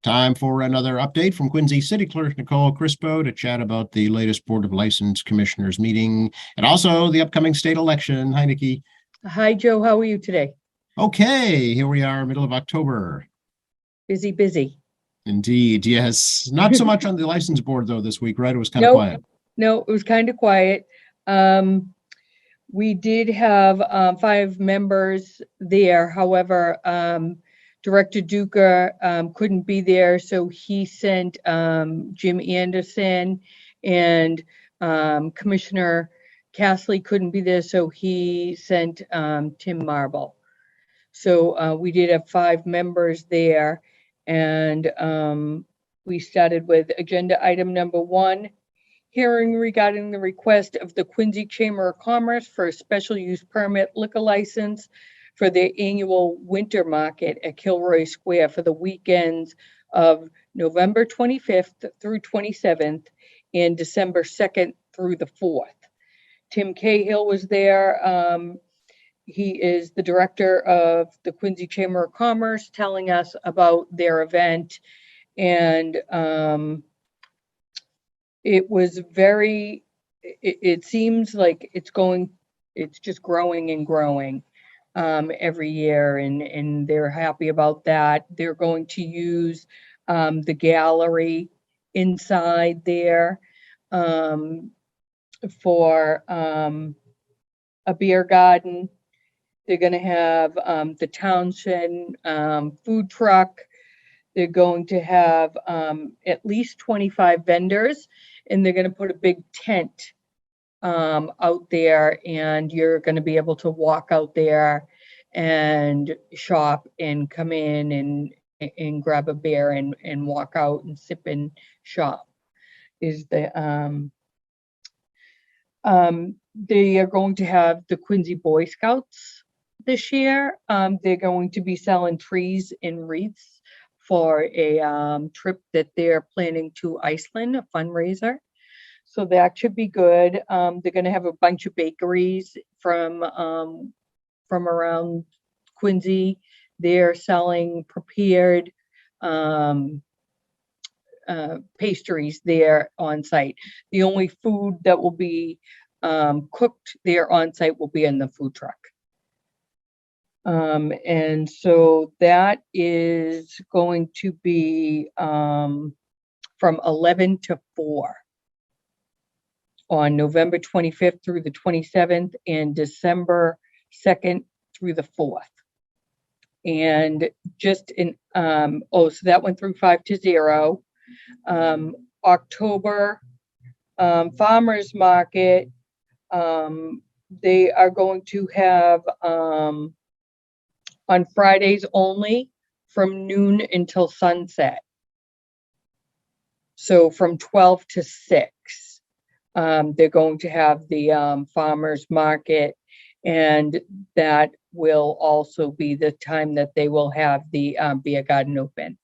Time for another update from Quincy City Clerk Nicole Crispo to chat about the latest Board of License Commissioners meeting and also the upcoming state election. Hi, Nikki. Hi, Joe. How are you today? Okay, here we are, middle of October. Busy. Indeed, yes. Not so much on the license board though this week, right? It was kind of quiet. No, it was kind of quiet. We did have 5 members there. However, Director Duca couldn't be there, so he sent Jim Anderson, and Commissioner Castley couldn't be there, so he sent Tim Marble. So we did have 5 members there, and we started with agenda item number 1, hearing regarding the request of the Quincy Chamber of Commerce for a special use permit liquor license for their annual winter market at Kilroy Square for the weekends of November 25th through 27th and December 2nd through the 4th. Tim Cahill was there. He is the director of the Quincy Chamber of Commerce, telling us about their event. And it seems like it's just growing and growing every year. And they're happy about that. They're going to use the gallery inside there for a beer garden. They're going to have the Townsend food truck. They're going to have at least 25 vendors, and they're going to put a big tent out there, and you're going to be able to walk out there and shop and come in and grab a beer and walk out and sip and shop. They are going to have the Quincy Boy Scouts this year. They're going to be selling trees and wreaths for a trip that they're planning to Iceland, a fundraiser. So that should be good. They're going to have a bunch of bakeries from around Quincy. They're selling prepared pastries there on site. The only food that will be cooked there on site will be in the food truck. And so that is going to be from 11 to 4 on November 25th through the 27th and December 2nd through the 4th. And just so that went through 5-0. October farmers market, they are going to have on Fridays only from noon until sunset. So from 12 to 6, they're going to have the farmers market, and that will also be the time that they will have the beer garden open.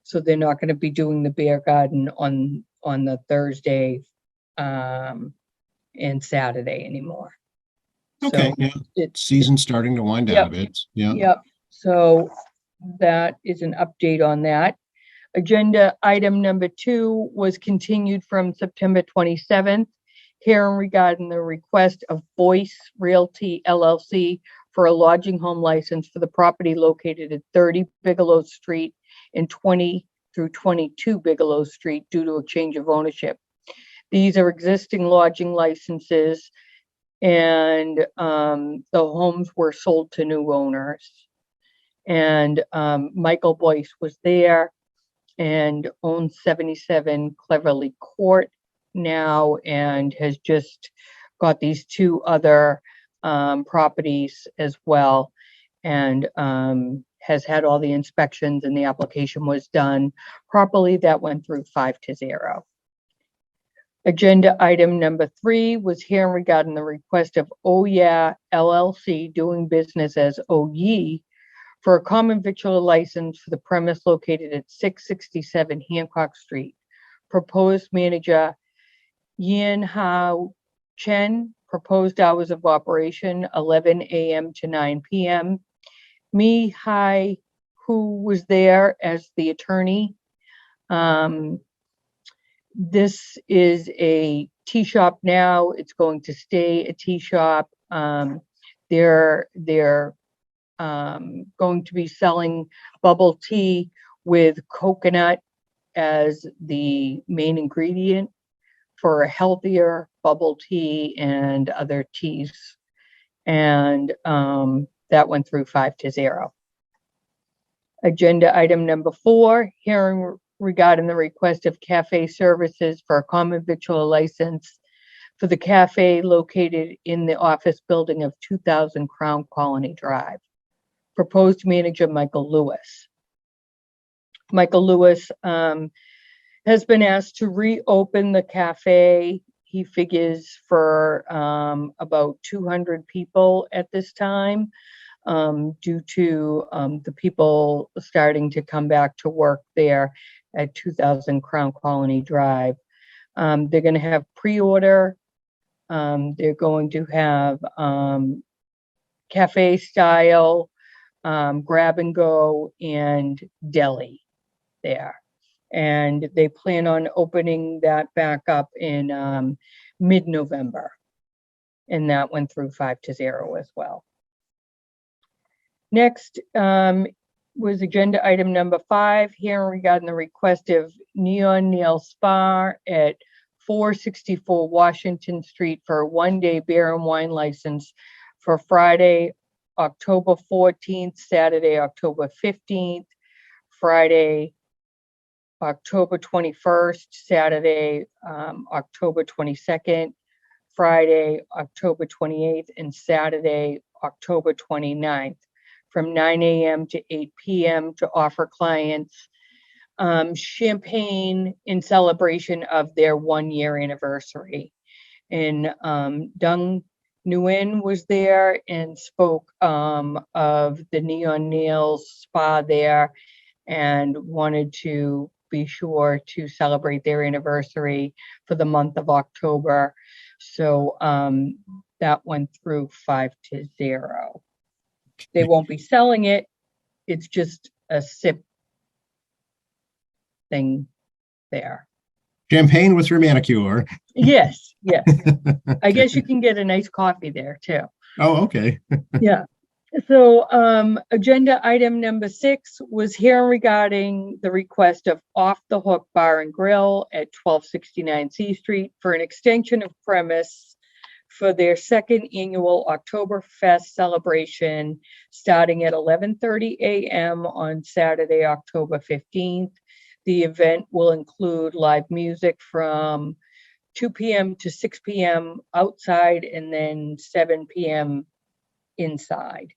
So they're not going to be doing the beer garden on the Thursday and Saturday anymore. Okay, so yeah. Season's starting to wind down a bit. Yeah. Yep. So that is an update on that. Agenda item number 2 was continued from September 27th, hearing regarding the request of Boyce Realty LLC for a lodging home license for the property located at 30 Bigelow Street and 20 through 22 Bigelow Street due to a change of ownership. These are existing lodging licenses, and the homes were sold to new owners. And Michael Boyce was there and owns 77 Cleverly Court now, and has just got these 2 other properties as well, and has had all the inspections, and the application was done properly. That went through 5-0. Agenda item number 3 was hearing regarding the request of Oh Yeah LLC, doing business as Oh Ye, for a common victular license for the premise located at 667 Hancock Street. Proposed manager Yin Hao Chen. Proposed hours of operation 11 a.m. to 9 p.m. Mi Hai, who was there as the attorney This is a tea shop now. It's going to stay a tea shop. They're going to be selling bubble tea with coconut as the main ingredient for a healthier bubble tea and other teas. And that went through 5-0. Agenda item number 4, hearing regarding the request of cafe services for a common victual license for the cafe located in the office building of 2000 Crown Colony Drive. Proposed manager Michael Lewis. Michael Lewis has been asked to reopen the cafe. He figures for about 200 people at this time, due to the people starting to come back to work there at 2000 Crown Colony Drive. They're going to have pre-order. They're going to have cafe style, grab and go, and deli there. And they plan on opening that back up in mid-November. And that went through 5-0 as well. Next was agenda item number 5, hearing regarding the request of Neon Nail Spa at 464 Washington Street for a one-day beer and wine license for Friday, October 14th, Saturday, October 15th, Friday, October 21st, Saturday, October 22nd, Friday, October 28th, and Saturday, October 29th, from 9 a.m. to 8 p.m. to offer clients champagne in celebration of their 1-year anniversary. And Dung Nguyen was there and spoke of the Neon Nails Spa there and wanted to be sure to celebrate their anniversary for the month of October. So that went through 5-0. They won't be selling it. It's just a sip thing there. Champagne with your manicure. Yes, yes. I guess you can get a nice coffee there too. Oh, okay. Yeah. So agenda item number 6 was hearing regarding the request of Off the Hook Bar and Grill at 1269 C Street for an extension of premise for their second annual Oktoberfest celebration starting at 11:30 a.m. on Saturday, October 15th. The event will include live music from 2 p.m. to 6 p.m. outside and then 7 p.m. inside.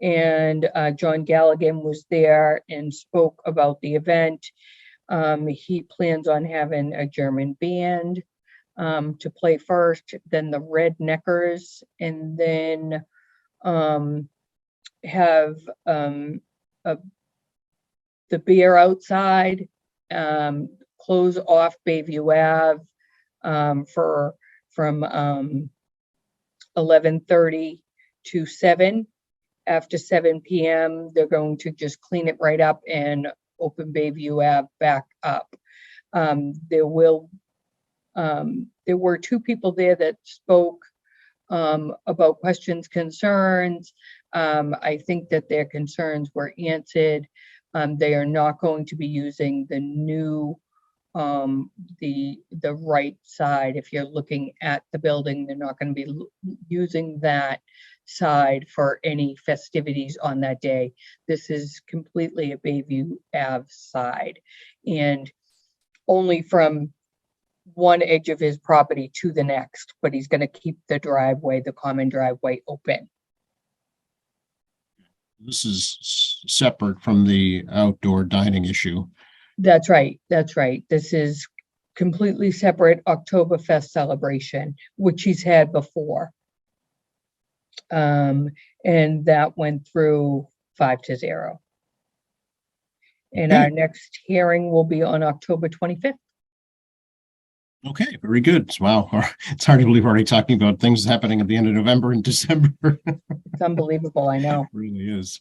And John Galligan was there and spoke about the event. He plans on having a German band to play first, then the Redneckers, and then have the beer outside, close off Bayview Ave from 11:30 to 7. After 7 p.m., they're going to just clean it right up and open Bayview Ave back up. There were 2 people there that spoke about questions, concerns. I think that their concerns were answered. They are not going to be using the new, the right side. If you're looking at the building, they're not going to be using that side for any festivities on that day. This is completely a Bayview Ave side, and only from one edge of his property to the next, but he's going to keep the driveway, the common driveway, open. This is separate from the outdoor dining issue. That's right. That's right. This is completely separate Oktoberfest celebration, which he's had before. And that went through 5-0. And our next hearing will be on October 25th. Okay, very good. Wow, it's hard to believe we're already talking about things happening at the end of November and December. It's unbelievable, I know. It really is.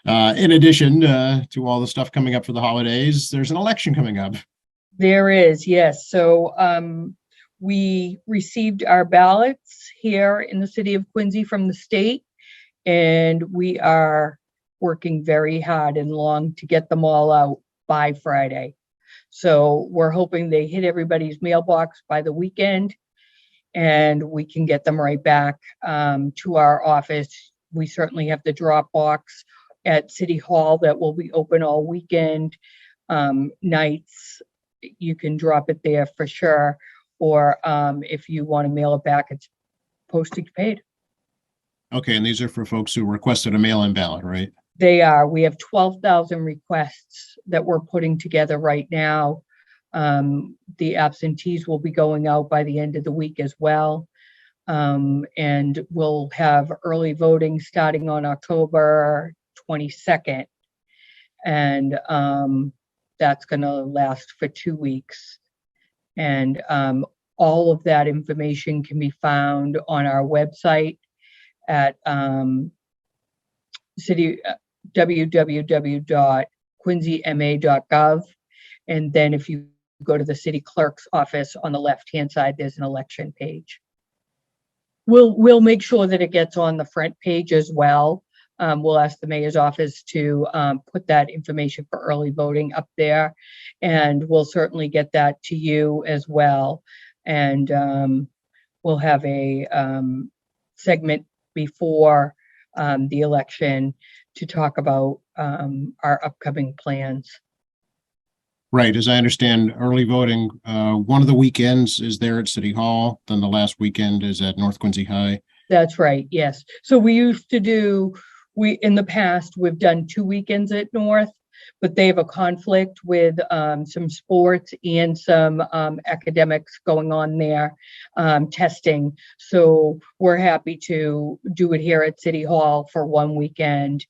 In addition to all the stuff coming up for the holidays, there's an election coming up. There is, yes. So we received our ballots here in the city of Quincy from the state, and we are working very hard and long to get them all out by Friday. So we're hoping they hit everybody's mailbox by the weekend, and we can get them right back to our office. We certainly have the drop box at City Hall that will be open all weekend. Nights, you can drop it there for sure. Or if you want to mail it back, it's postage paid. Okay, and these are for folks who requested a mail-in ballot, right? They are. We have 12,000 requests that we're putting together right now. The absentees will be going out by the end of the week as well. And we'll have early voting starting on October 22nd. And that's going to last for 2 weeks. And all of that information can be found on our website at www.quincyma.gov. And then if you go to the city clerk's office on the left-hand side, there's an election page. We'll make sure that it gets on the front page as well. We'll ask the mayor's office to put that information for early voting up there, and we'll certainly get that to you as well. And we'll have a segment before the election to talk about our upcoming plans. Right. As I understand, early voting, one of the weekends is there at City Hall, then the last weekend is at North Quincy High. That's right, yes. So we used to do, in the past, we've done 2 weekends at North, but they have a conflict with some sports and some academics going on there, testing. So we're happy to do it here at City Hall for 1 weekend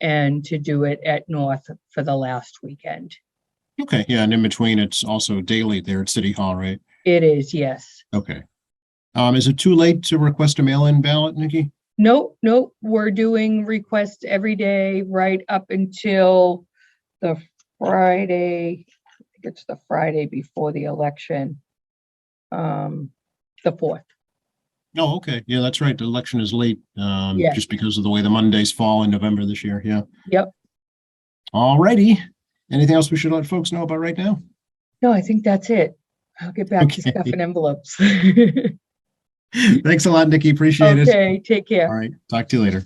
and to do it at North for the last weekend. Okay, yeah, and in between, it's also daily there at City Hall, right? It is, yes. Okay. Is it too late to request a mail-in ballot, Nikki? No, we're doing requests every day right up until the Friday. I think it's the Friday before the election, the 4th. Oh, okay. Yeah, that's right. The election is late, Yes. just because of the way the Mondays fall in November this year. Yeah. Yep. All righty. Anything else we should let folks know about right now? No, I think that's it. I'll get back to Okay. stuffing envelopes. Thanks a lot, Nikki. Appreciate it. Okay, take care. All right. Talk to you later.